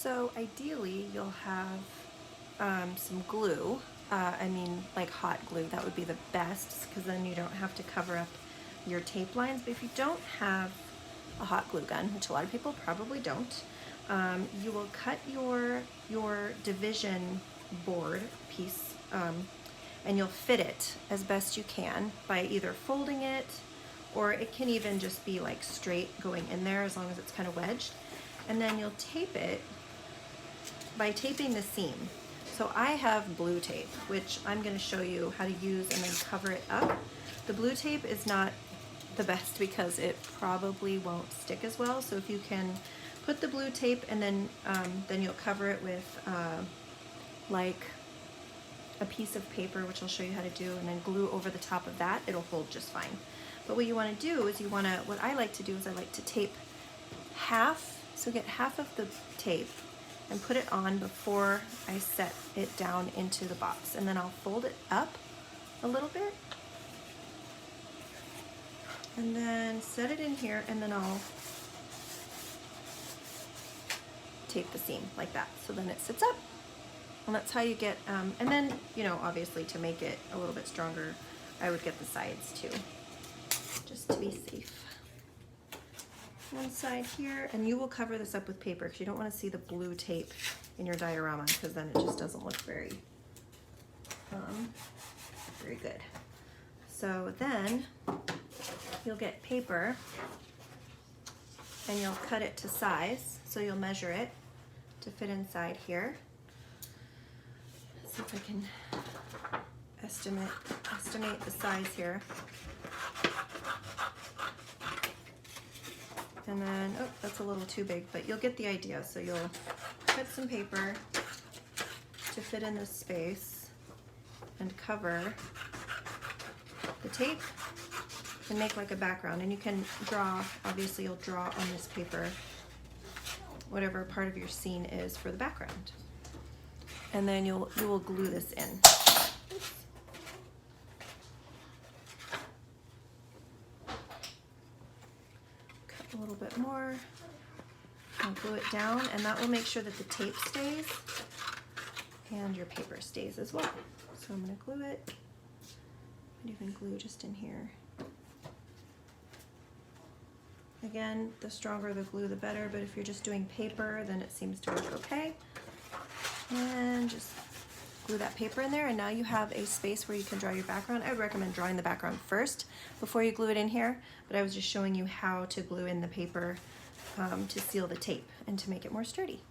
So ideally you'll have some glue. Like hot glue, that would be the best because then you don't have to cover up your tape lines. But if you don't have a hot glue gun, which a lot of people probably don't, you will cut your division board piece and you'll fit it as best you can by either folding it, or it can even just be like straight going in there as long as it's kind of wedged. And then you'll tape it by taping the seam. So I have blue tape, which I'm going to show you how to use and then cover it up. The blue tape is not the best because it probably won't stick as well. So if you can put the blue tape and then you'll cover it with like a piece of paper, which I'll show you how to do, and then glue over the top of that, it'll hold just fine. But what you want to do is what I like to do is I like to tape half, so get half of the tape and put it on before I set it down into the box. And then I'll fold it up a little bit and then set it in here, and then I'll tape the seam like that. So then it sits up, and that's how you get, and then, you know, obviously to make it a little bit stronger, I would get the sides too, just to be safe. One side here, and you will cover this up with paper because you don't want to see the blue tape in your diorama because then it just doesn't look very good. So then you'll get paper and you'll cut it to size. So you'll measure it to fit inside here. Let's see if I can estimate the size here. And then, oh, that's a little too big, but you'll get the idea. So you'll cut some paper to fit in this space and cover the tape and make like a background. And you can draw, obviously you'll draw on this paper whatever part of your scene is for the background. And then you will glue this in. A little bit more, and glue it down, and that will make sure that the tape stays and your paper stays as well. So I'm going to glue it. I'd even glue just in here. Again, the stronger the glue, the better, but if you're just doing paper, then it seems to work okay. And just glue that paper in there, and now you have a space where you can draw your background. I would recommend drawing the background first before you glue it in here, but I was just showing you how to glue in the paper to seal the tape and to make it more sturdy.